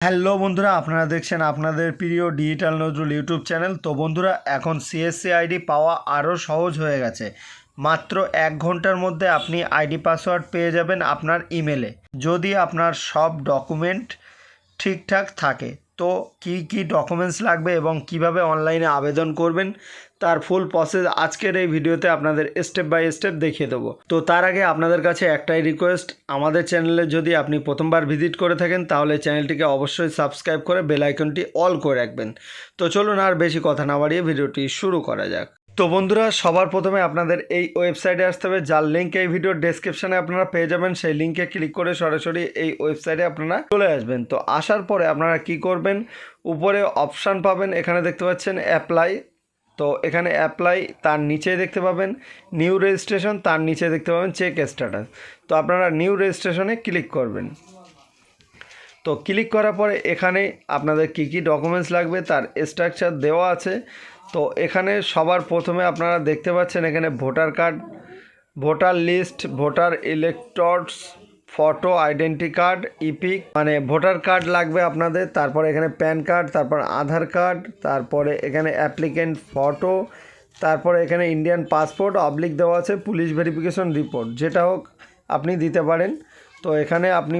Hello বন্ধুরা, আপনারা দেখছেন আপনাদের প্রিয় ডিজিটাল নজরুল ইউটিউব চ্যানেল। তো বন্ধুরা, এখন সিএসসি আইডি পাওয়া আরও সহজ হয়ে গেছে। মাত্র 1 ঘন্টার মধ্যে আপনি আইডি পাসওয়ার্ড পেয়ে যাবেন আপনার ইমেলে, যদি আপনার সব ডকুমেন্ট ঠিকঠাক থাকে। তো কি ডকুমেন্টস লাগবে এবং কিভাবে অনলাইনে আবেদন করবেন তার ফুল প্রসেস আজকের এই ভিডিওতে আপনাদের স্টেপ বাই স্টেপ দেখিয়ে দেবো। তো তার আগে আপনাদের কাছে একটাই রিকোয়েস্ট, আমাদের চ্যানেলে যদি আপনি প্রথমবার ভিজিট করে থাকেন তাহলে চ্যানেলটিকে অবশ্যই সাবস্ক্রাইব করে বেল আইকনটি অল করে রাখবেন। তো চলুন আর বেশি কথা না বাড়িয়ে ভিডিওটি শুরু করা যাক। তো বন্ধুরা, সবার প্রথমে আপনাদের এই ওয়েবসাইটে আসতে হবে, যার লিঙ্ক এই ভিডিওর ডেসক্রিপশানে আপনারা পেয়ে যাবেন। সেই লিঙ্কে ক্লিক করে সরাসরি এই ওয়েবসাইটে আপনারা চলে আসবেন। তো আসার পরে আপনারা কি করবেন, উপরে অপশান পাবেন, এখানে দেখতে পাচ্ছেন অ্যাপ্লাই। তো এখানে অ্যাপ্লাই, তার নিচে দেখতে পাবেন নিউ রেজিস্ট্রেশন, তার নিচে দেখতে পাবেন চেক স্ট্যাটাস। তো আপনারা নিউ রেজিস্ট্রেশনে ক্লিক করবেন। তো ক্লিক করার পরে এখানে আপনাদের কি ডকুমেন্টস লাগবে তার স্ট্রাকচার দেওয়া আছে। তো এখানে সবার প্রথমে আপনারা দেখতে পাচ্ছেন এখানে voter card, voter list, voter electors, photo, identity card, EPIC মানে ভোটার কার্ড লাগবে আপনাদের। তারপরে এখানে প্যান কার্ড, তারপর আধার কার্ড, তারপরে এখানে অ্যাপ্লিকেন্ট ফটো, তারপরে এখানে ইন্ডিয়ান পাসপোর্ট অবলিক দেওয়া আছে, পুলিশ ভেরিফিকেশন রিপোর্ট, যেটা হোক আপনি দিতে পারেন। তো এখানে আপনি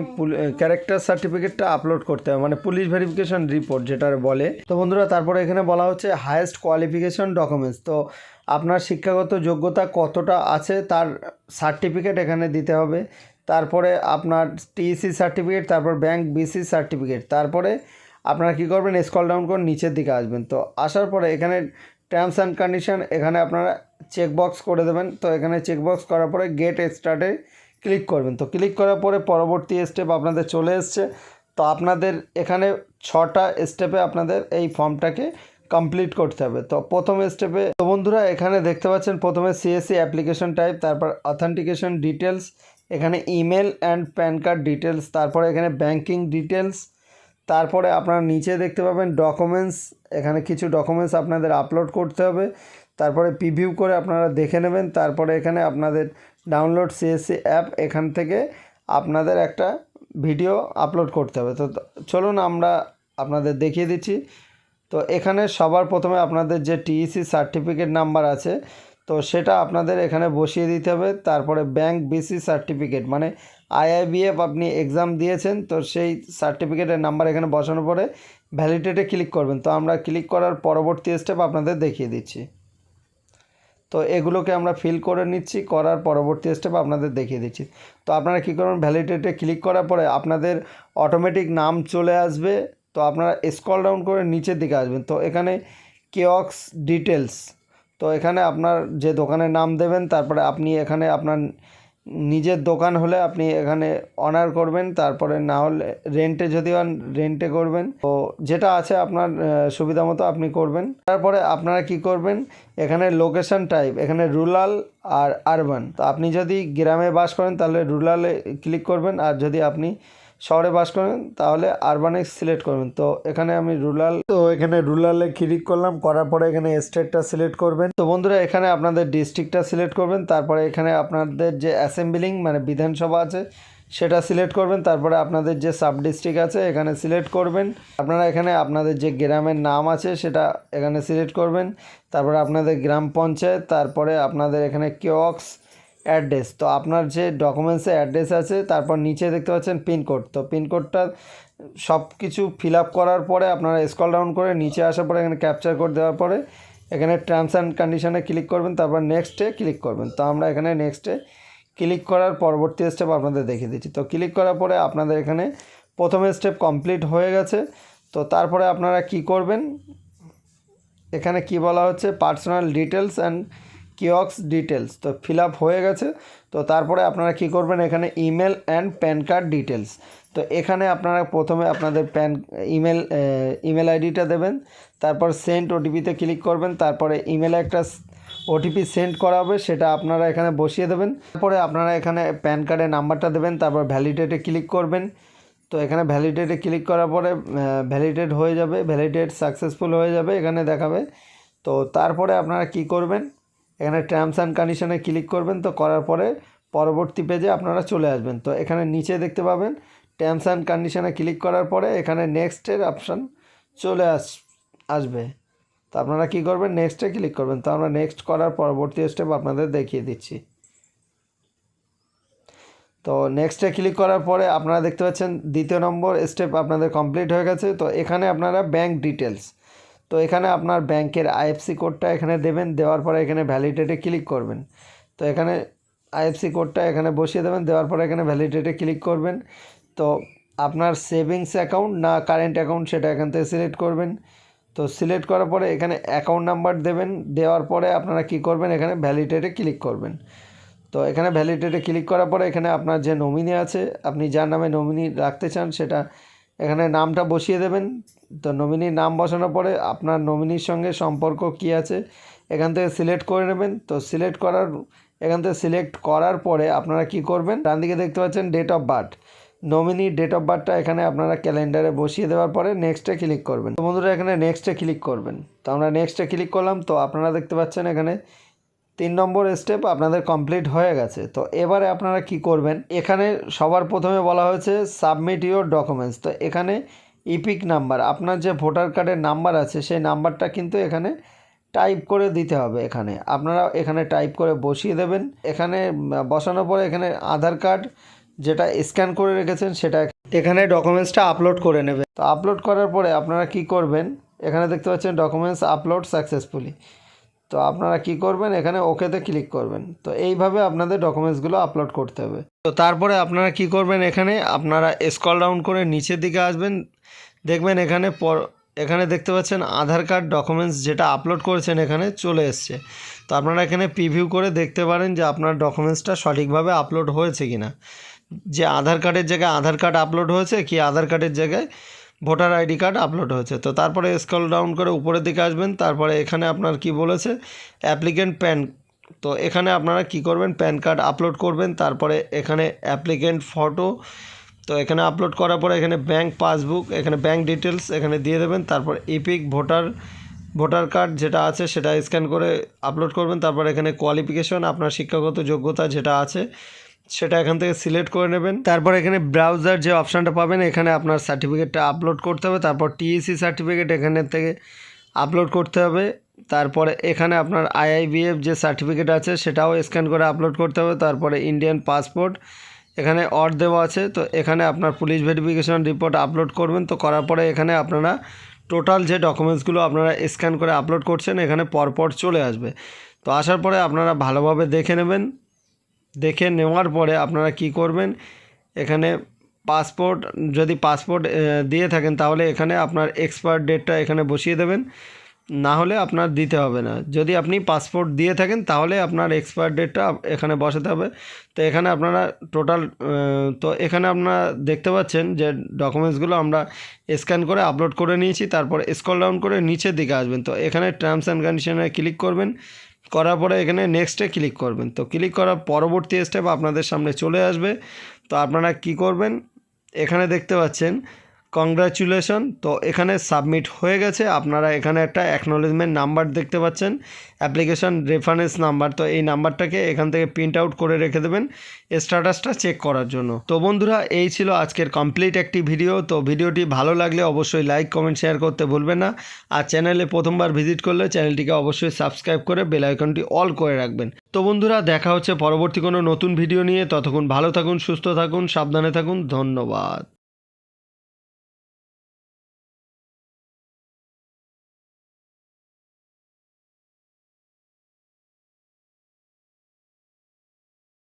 ক্যারেক্টার সার্টিফিকেটটা আপলোড করতে হবে, মানে পুলিশ ভেরিফিকেশন রিপোর্ট যেটার বলে। তো বন্ধুরা, তারপরে এখানে বলা হচ্ছে হায়েস্ট কোয়ালিফিকেশন ডকুমেন্টস। তো আপনার শিক্ষাগত যোগ্যতা কতটা আছে তার সার্টিফিকেট এখানে দিতে হবে। তারপরে আপনার টিইসি সার্টিফিকেট, তারপর ব্যাংক বিসি সার্টিফিকেট। তারপরে আপনারা কী করবেন, স্ক্রল ডাউন করে নিচের দিকে আসবেন। তো আসার পরে এখানে টার্মস অ্যান্ড কন্ডিশন, এখানে আপনারা চেকবক্স করে দেবেন। তো এখানে চেকবক্স করার পরে গেট স্টার্টে ক্লিক করবেন। তো ক্লিক করার পরে পরবর্তী স্টেপ আপনাদের চলে এসছে। তো আপনাদের এখানে 6টা স্টেপে আপনাদের এই ফর্মটাকে কমপ্লিট করতে হবে। তো প্রথম স্টেপে, তো বন্ধুরা এখানে দেখতে পাচ্ছেন প্রথমে সিএসসি অ্যাপ্লিকেশন টাইপ, তারপর অথেন্টিকেশন ডিটেলস, এখানে email and pan card details, তারপরে এখানে ব্যাংকিং ডিটেলস, তারপরে আপনারা নিচে দেখতে পাবেন ডকুমেন্টস, এখানে কিছু ডকুমেন্টস আপনাদের আপলোড করতে হবে। তারপরে প্রিভিউ করে আপনারা দেখে নেবেন। তারপরে এখানে আপনাদের ডাউনলোড সিএসসি অ্যাপ, এখান থেকে আপনাদের একটা ভিডিও আপলোড করতে হবে। তো চলুন আমরা আপনাদের দেখিয়ে দিচ্ছি। তো এখানে সবার প্রথমে আপনাদের যে টিইসি সার্টিফিকেট নাম্বার আছে, তো সেটা আপনাদের এখানে বসিয়ে দিতে হবে। তারপরে ব্যাংক বিসি সার্টিফিকেট মানে আইআইবিএফ আপনি এক্সাম দিয়েছেন, তো সেই সার্টিফিকেটের নাম্বার এখানে বসানোর পরে ভ্যালিডেটে ক্লিক করবেন। তো আমরা ক্লিক করার পরবর্তী স্টেপ আপনাদের দেখিয়ে দিচ্ছি। তো এগুলোকে আমরা ফিল করে নিচ্ছি, করার পরবর্তী স্টেপ আপনাদের দেখিয়ে দিচ্ছি। তো আপনারা কী করবেন, ভ্যালিডেটে ক্লিক করার পরে আপনাদের অটোমেটিক নাম চলে আসবে। তো আপনারা স্ক্রল ডাউন করে নিচের দিকে আসবেন। তো এখানে কিওস্ক ডিটেলস, তো এখানে আপনার যে দোকানের নাম দেবেন, তারপরে আপনি এখানে আপনার নিজের দোকান হলে আপনি এখানে অনার করবেন, তারপরে না হলে রেন্টে যদি হন রেন্টে করবেন। তো যেটা আছে আপনার সুবিধা মতো আপনি করবেন। তারপরে আপনারা কি করবেন, এখানে লোকেশন টাইপ, এখানে রুরাল আর আরবান। তো আপনি যদি গ্রামে বাস করেন তাহলে রুরালে ক্লিক করবেন, আর যদি আপনি শহরে বাস করেন তাহলে আরবানে সিলেক্ট করবেন। তো এখানে আমি রুরাল, তো এখানে রুরালে ক্লিক করলাম, করার পরে এখানে স্টেটটা সিলেক্ট করবেন। তো বন্ধুরা, এখানে আপনাদের ডিস্ট্রিক্টটা সিলেক্ট করবেন। তারপরে এখানে আপনাদের যে অ্যাসেম্বলিং মানে বিধানসভা আছে সেটা সিলেক্ট করবেন। তারপরে আপনাদের যে সাব ডিস্ট্রিক্ট আছে এখানে সিলেক্ট করবেন। আপনারা এখানে আপনাদের যে গ্রামের নাম আছে সেটা এখানে সিলেক্ট করবেন। তারপরে আপনাদের গ্রাম পঞ্চায়েত, তারপরে আপনাদের এখানে কিওস্ক অ্যাড্রেস, তো আপনার যে ডকুমেন্টসে অ্যাড্রেস আছে, তারপর নিচে দেখতে পাচ্ছেন পিনকোড। তো পিনকোডটা সব কিছু ফিল আপ করার পরে আপনারা স্ক্রল ডাউন করে নিচে আসার পরে এখানে ক্যাপচার কোড দেওয়ার পরে এখানে টার্মস অ্যান্ড কন্ডিশনে ক্লিক করবেন, তারপর নেক্সটে ক্লিক করবেন। তো আমরা এখানে নেক্সটে ক্লিক করার পরবর্তী স্টেপ আপনাদের দেখিয়ে দিচ্ছি। তো ক্লিক করার পরে আপনাদের এখানে প্রথম স্টেপ কমপ্লিট হয়ে গেছে। তো তারপরে আপনারা কি করবেন, এখানে কি বলা হচ্ছে personal details and kiosk details, তো ফিল আপ হয়ে গেছে। তো তারপরে আপনারা কি করবেন, এখানে email and pan card details. তো এখানে আপনারা প্রথমে আপনাদের ইমেল আইডিটা দেবেন, তারপর সেন্ড ওটিপিতে ক্লিক করবেন। তারপরে ইমেলে একটা ওটিপি সেন্ড করা হবে, সেটা আপনারা এখানে বসিয়ে দেবেন। তারপরে আপনারা এখানে প্যান কার্ডের নাম্বারটা দেবেন, তারপর ভ্যালিডেটে ক্লিক করবেন। তো এখানে ভ্যালিডেটে ক্লিক করার পরে ভ্যালিডেট হয়ে যাবে, ভ্যালিডেট সাকসেসফুল হয়ে যাবে এখানে দেখাবে। তো তারপরে আপনারা কি করবেন, এখানে টার্মস অ্যান্ড কন্ডিশনে ক্লিক করবেন। তো করার পরে পরবর্তী পেজে আপনারা চলে আসবেন। তো এখানে নিচে দেখতে পাবেন টার্মস অ্যান্ড কন্ডিশনে ক্লিক করার পরে এখানে নেক্সটের অপশান চলে আসবে। তো আপনারা কী করবেন, নেক্সটে ক্লিক করবেন। তো আমরা নেক্সট করার পরবর্তী স্টেপ আপনাদের দেখিয়ে দিচ্ছি। তো নেক্সটে ক্লিক করার পরে আপনারা দেখতে পাচ্ছেন দ্বিতীয় নম্বর স্টেপ আপনাদের কমপ্লিট হয়ে গেছে। তো এখানে আপনারা ব্যাঙ্ক ডিটেলস, তো এখানে আপনার ব্যাংকের আইএফসি কোডটা এখানে দেবেন, দেওয়ার পরে এখানে ভ্যালিডেটে ক্লিক করবেন। তো এখানে আইএফসি কোডটা এখানে বসিয়ে দেবেন, দেওয়ার পরে এখানে ভ্যালিডেটে ক্লিক করবেন। তো আপনার সেভিংস অ্যাকাউন্ট না কারেন্ট অ্যাকাউন্ট সেটা এখান থেকে সিলেক্ট করবেন। তো সিলেক্ট করার পরে এখানে অ্যাকাউন্ট নাম্বার দেবেন, দেওয়ার পরে আপনারা কি করবেন, এখানে ভ্যালিডেটে ক্লিক করবেন। তো এখানে ভ্যালিডেটে ক্লিক করার পরে এখানে আপনার যে নমিনি আছে, আপনি যার নামে নমিনি রাখতে চান সেটা এখানে নামটা বসিয়ে দেবেন। তো নমিনির নাম বসানোর পরে আপনার নমিনির সঙ্গে সম্পর্ক কী আছে এখান থেকে সিলেক্ট করে নেবেন। তো এখান থেকে সিলেক্ট করার পরে আপনারা কি করবেন, ডান দিকে দেখতে পাচ্ছেন ডেট অফ বার্থ, নমিনির ডেট অফ বার্থটা এখানে আপনারা ক্যালেন্ডারে বসিয়ে দেওয়ার পরে নেক্সটে ক্লিক করবেন। তো বন্ধুরা এখানে নেক্সটে ক্লিক করবেন। তো আমরা নেক্সটে ক্লিক করলাম। তো আপনারা দেখতে পাচ্ছেন এখানে 3 নম্বর স্টেপ আপনাদের কমপ্লিট হয়ে গেছে। তো এবারে আপনারা কি করবেন, এখানে সবার প্রথমে বলা হয়েছে সাবমিট ইউর ডকুমেন্টস। তো এখানে ইপিক নাম্বার, আপনার যে ভোটার কার্ডের নাম্বার আছে সেই নাম্বারটা কিন্তু এখানে টাইপ করে দিতে হবে। এখানে আপনারা এখানে টাইপ করে বসিয়ে দেবেন। এখানে বসানোর পরে এখানে আধার কার্ড যেটা স্ক্যান করে রেখেছেন সেটা এখানে ডকুমেন্টসটা আপলোড করে নেবে। তো আপলোড করার পরে আপনারা কি করবেন, এখানে দেখতে পাচ্ছেন ডকুমেন্টস আপলোড সাকসেসফুলি। তো আপনারা কি করবেন, এখানে ওকেতে ক্লিক করবেন। তো এইভাবে আপনাদের ডকুমেন্টসগুলো আপলোড করতে হবে। তো তারপরে আপনারা কি করবেন, এখানে আপনারা স্ক্রল ডাউন করে নিচের দিকে আসবেন, দেখবেন এখানে দেখতে পাচ্ছেন আধার কার্ড ডকুমেন্টস যেটা আপলোড করেছেন এখানে চলে এসছে। তো আপনারা এখানে প্রিভিউ করে দেখতে পারেন যে আপনার ডকুমেন্টসটা সঠিকভাবে আপলোড হয়েছে কিনা, যে আধার কার্ডের জায়গায় আধার কার্ড আপলোড হয়েছে কি আধার কার্ডের জায়গায় ভোটার আইডি কার্ড আপলোড হয়েছে। তো তারপরে স্ক্রল ডাউন করে উপরের দিকে আসবেন, তারপরে এখানে আপনার কি বলেছে অ্যাপ্লিকেন্ট প্যান। তো এখানে আপনারা কি করবেন, প্যান কার্ড আপলোড করবেন। তারপরে এখানে অ্যাপ্লিকেন্ট ফটো, তো এখানে আপলোড করার পরে এখানে ব্যাংক পাসবুক, এখানে ব্যাংক ডিটেলস এখানে দিয়ে দেবেন। তারপর ইপিক ভোটার কার্ড যেটা আছে সেটা স্ক্যান করে আপলোড করবেন। তারপর এখানে কোয়ালিফিকেশন, আপনার শিক্ষাগত যোগ্যতা যেটা আছে সেটা এখান থেকে সিলেক্ট করে নেবেন। তারপর এখানে ব্রাউজার যে অপশানটা পাবেন এখানে আপনার সার্টিফিকেটটা আপলোড করতে হবে। তারপর টিইসি সার্টিফিকেট এখানে থেকে আপলোড করতে হবে। তারপরে এখানে আপনার আইআইবিএফ যে সার্টিফিকেট আছে সেটাও স্ক্যান করে আপলোড করতে হবে। তারপরে ইন্ডিয়ান পাসপোর্ট এখানে অর দেওয়া আছে। তো এখানে আপনার পুলিশ ভেরিফিকেশন রিপোর্ট আপলোড করবেন। তো করার পরে এখানে আপনারা টোটাল যে ডকুমেন্টসগুলো আপনারা স্ক্যান করে আপলোড করছেন এখানে পরপর চলে আসবে। তো আসার পরে আপনারা ভালোভাবে দেখে নেবেন। দেখে নেওয়ার পরে আপনারা কি করবেন, এখানে যদি পাসপোর্ট দিয়ে থাকেন তাহলে এখানে আপনার এক্সপায়ার ডেটটা এখানে বসিয়ে দেবেন, না হলে আপনার দিতে হবে না। যদি আপনি পাসপোর্ট দিয়ে থাকেন তাহলে আপনার এক্সপায়ার ডেটটা এখানে বসাতে হবে। তো এখানে আপনারা টোটাল তো এখানে আপনারা দেখতে পাচ্ছেন যে ডকুমেন্টসগুলো আমরা স্ক্যান করে আপলোড করে নিয়েছি। তারপর স্ক্রল ডাউন করে নিচের দিকে আসবেন। তো এখানে টার্মস অ্যান্ড কন্ডিশনে ক্লিক করবেন, করার পরে এখানে নেক্সটে ক্লিক করবেন। তো ক্লিক করার পরবর্তী স্টেপ আপনাদের সামনে চলে আসবে। তো আপনারা কি করবেন, এখানে দেখতে পাচ্ছেন কংগ্রাচুলেশন। তো এখানে সাবমিট হয়ে গেছে। আপনারা এখানে একটা অ্যাকনোলেজমেন্ট নাম্বার দেখতে পাচ্ছেন, অ্যাপ্লিকেশন রেফারেন্স নাম্বার। তো এই নাম্বারটাকে এখান থেকে প্রিন্ট আউট করে রেখে দেবেন স্ট্যাটাসটা চেক করার জন্য। তো বন্ধুরা এই ছিল আজকের কমপ্লিট একটি ভিডিও। তো ভিডিওটি ভালো লাগলে অবশ্যই লাইক কমেন্ট শেয়ার করতে ভুলবেন না। আর চ্যানেলে প্রথমবার ভিজিট করলে চ্যানেলটিকে অবশ্যই সাবস্ক্রাইব করে বেল আইকনটি অল করে রাখবেন। তো বন্ধুরা দেখা হচ্ছে পরবর্তী কোনো নতুন ভিডিও নিয়ে। ততক্ষণ ভালো থাকুন, সুস্থ থাকুন, সাবধানে থাকুন। ধন্যবাদ।